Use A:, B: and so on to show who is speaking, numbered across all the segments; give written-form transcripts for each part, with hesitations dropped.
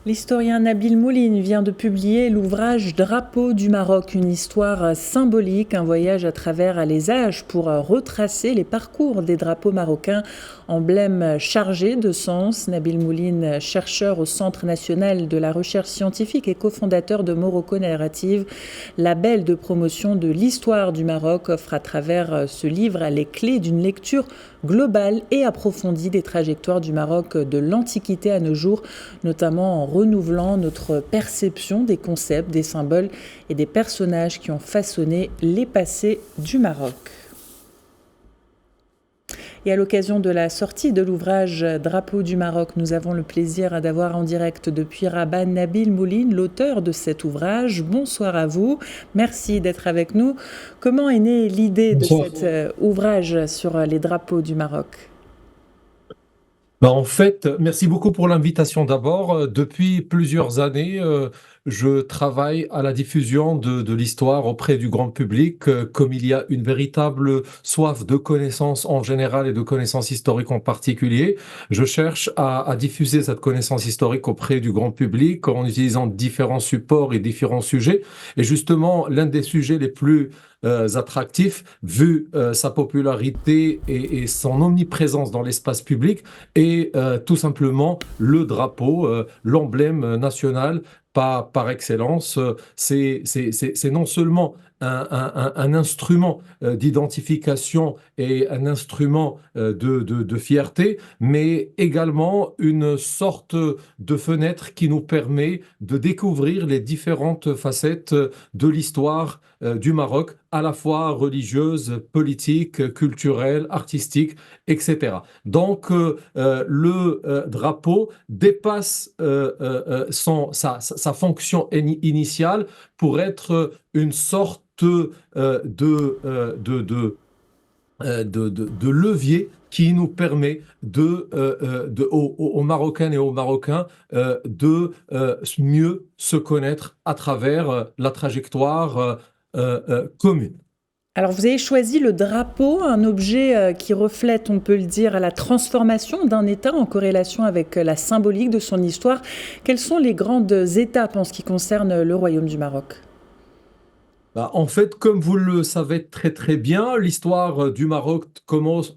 A: L'historien Nabil Mouline vient de publier l'ouvrage Drapeau du Maroc, une histoire symbolique, un voyage à travers les âges pour retracer les parcours des drapeaux marocains, emblèmes chargés de sens. Nabil Mouline, chercheur au Centre national de la recherche scientifique et cofondateur de Morocco Narrative, label de promotion de l'histoire du Maroc, offre à travers ce livre les clés d'une lecture globale et approfondie des trajectoires du Maroc de l'Antiquité à nos jours, notamment en renouvelant notre perception des concepts, des symboles et des personnages qui ont façonné les passés du Maroc. Et à l'occasion de la sortie de l'ouvrage Drapeau du Maroc, nous avons le plaisir d'avoir en direct depuis Rabat Nabil Mouline, l'auteur de cet ouvrage. Bonsoir à vous, merci d'être avec nous. Comment est née l'idée de cet ouvrage sur les drapeaux du Maroc ?
B: En fait, merci beaucoup pour l'invitation d'abord. Depuis plusieurs années, je travaille à la diffusion de l'histoire auprès du grand public, comme il y a une véritable soif de connaissances en général et de connaissances historiques en particulier. Je cherche à diffuser cette connaissance historique auprès du grand public en utilisant différents supports et différents sujets. Et justement, l'un des sujets les plus attractifs, vu sa popularité et son omniprésence dans l'espace public, et tout simplement le drapeau, l'emblème national par excellence. C'est non seulement un instrument d'identification et un instrument de fierté, mais également une sorte de fenêtre qui nous permet de découvrir les différentes facettes de l'histoire du Maroc, à la fois religieuse, politique, culturelle, artistique, etc. Donc, le drapeau dépasse sa fonction initiale pour être une sorte de levier qui nous permet aux Marocaines et aux Marocains de mieux se connaître à travers la trajectoire commune.
A: Alors vous avez choisi le drapeau, un objet qui reflète, on peut le dire, la transformation d'un État en corrélation avec la symbolique de son histoire. Quelles sont les grandes étapes en ce qui concerne le Royaume du Maroc ?
B: En fait, comme vous le savez très très bien, l'histoire du Maroc commence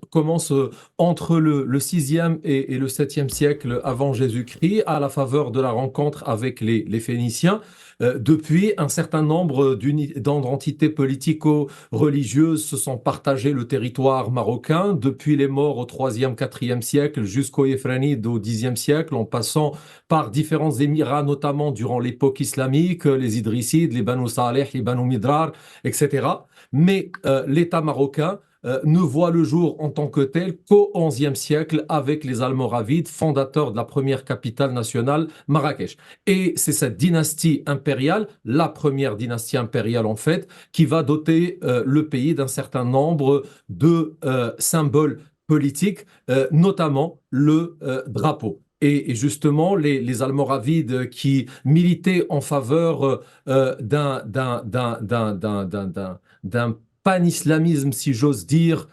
B: entre le 6e et le 7e siècle avant Jésus-Christ, à la faveur de la rencontre avec les Phéniciens. Depuis, un certain nombre d'entités politico-religieuses se sont partagées le territoire marocain, depuis les morts au 3e, 4e siècle jusqu'aux Yéfranides au 10e siècle, en passant par différents émirats, notamment durant l'époque islamique, les Idrissides, les Banu Saleh, les Banu Midrar, etc. Mais l'État marocain ne voit le jour en tant que tel qu'au XIe siècle avec les Almoravides, fondateurs de la première capitale nationale, Marrakech. Et c'est cette dynastie impériale, la première dynastie impériale en fait, qui va doter le pays d'un certain nombre de symboles politiques, notamment le drapeau. Et justement, les Almoravides qui militaient en faveur d'un pan-islamisme, si j'ose dire,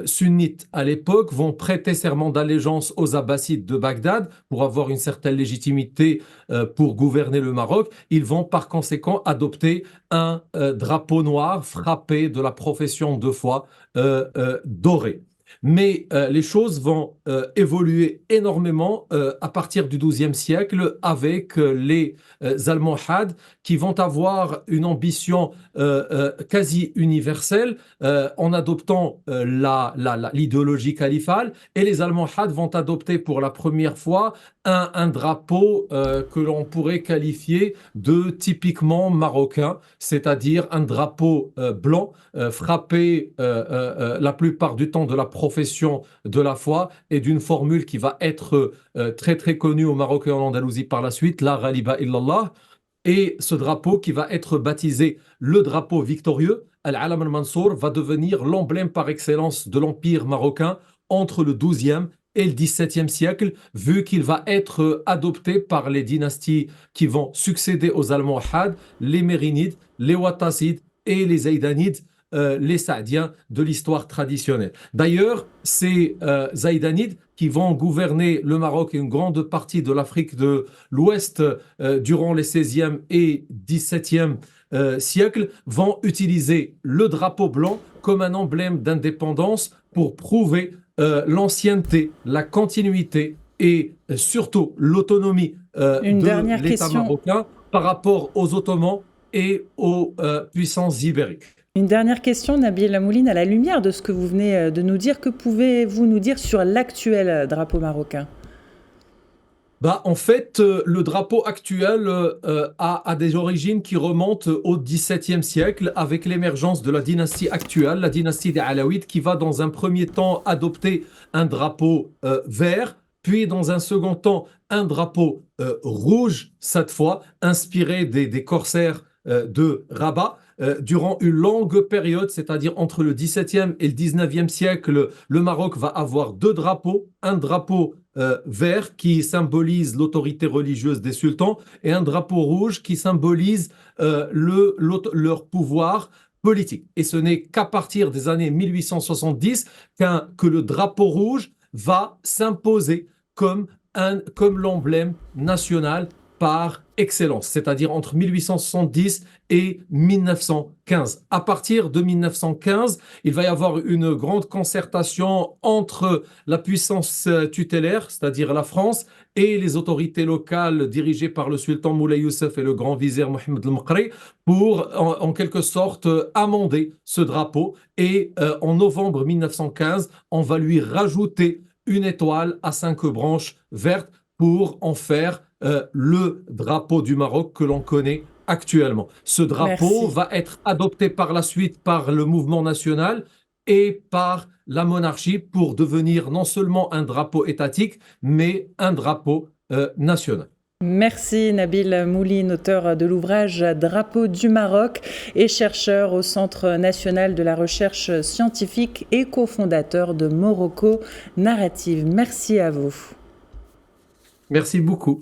B: sunnite à l'époque, vont prêter serment d'allégeance aux Abbassides de Bagdad pour avoir une certaine légitimité pour gouverner le Maroc. Ils vont par conséquent adopter un drapeau noir frappé de la profession de foi dorée. Mais les choses vont évoluer énormément à partir du XIIe siècle avec les Almohades qui vont avoir une ambition quasi universelle en adoptant l'idéologie califale, et les Almohades vont adopter pour la première fois un drapeau que l'on pourrait qualifier de typiquement marocain, c'est-à-dire un drapeau blanc frappé la plupart du temps de la profession de la foi et d'une formule qui va être très très connue au Maroc et en Andalousie par la suite, la ghaliba illallah. Et ce drapeau qui va être baptisé le drapeau victorieux, Al-Alam al-Mansour, va devenir l'emblème par excellence de l'Empire marocain entre le XIIe et le XVIIe siècle, vu qu'il va être adopté par les dynasties qui vont succéder aux Almohades, les Mérinides, les Wattasides et les Zaïdanides, les Saadiens de l'histoire traditionnelle. D'ailleurs, c'est Zaïdanides qui vont gouverner le Maroc et une grande partie de l'Afrique de l'Ouest durant les 16e et 17e siècles, vont utiliser le drapeau blanc comme un emblème d'indépendance pour prouver l'ancienneté, la continuité et surtout l'autonomie de l'État marocain par rapport aux Ottomans et aux puissances ibériques.
A: Une dernière question, Nabil Mouline, à la lumière de ce que vous venez de nous dire, que pouvez-vous nous dire sur l'actuel drapeau marocain ?
B: En fait, le drapeau actuel a des origines qui remontent au XVIIe siècle avec l'émergence de la dynastie actuelle, la dynastie des Alaouites, qui va dans un premier temps adopter un drapeau vert, puis dans un second temps un drapeau rouge, cette fois inspiré des corsaires de Rabat. Durant une longue période, c'est-à-dire entre le XVIIe et le XIXe siècle, le Maroc va avoir deux drapeaux, un drapeau vert qui symbolise l'autorité religieuse des sultans et un drapeau rouge qui symbolise leur pouvoir politique. Et ce n'est qu'à partir des années 1870 que le drapeau rouge va s'imposer comme l'emblème national par excellence, c'est-à-dire entre 1870 et 1915. À partir de 1915, il va y avoir une grande concertation entre la puissance tutélaire, c'est-à-dire la France, et les autorités locales dirigées par le sultan Moulay Youssef et le grand vizir Mohamed El-Mqri pour, en quelque sorte, amender ce drapeau. Et en novembre 1915, on va lui rajouter une étoile à 5 branches vertes pour en faire le drapeau du Maroc que l'on connaît actuellement. Ce drapeau va être adopté par la suite par le mouvement national et par la monarchie pour devenir non seulement un drapeau étatique, mais un drapeau national.
A: Merci Nabil Mouline, auteur de l'ouvrage Drapeau du Maroc et chercheur au Centre national de la recherche scientifique et cofondateur de Morocco Narrative. Merci à vous.
B: Merci beaucoup.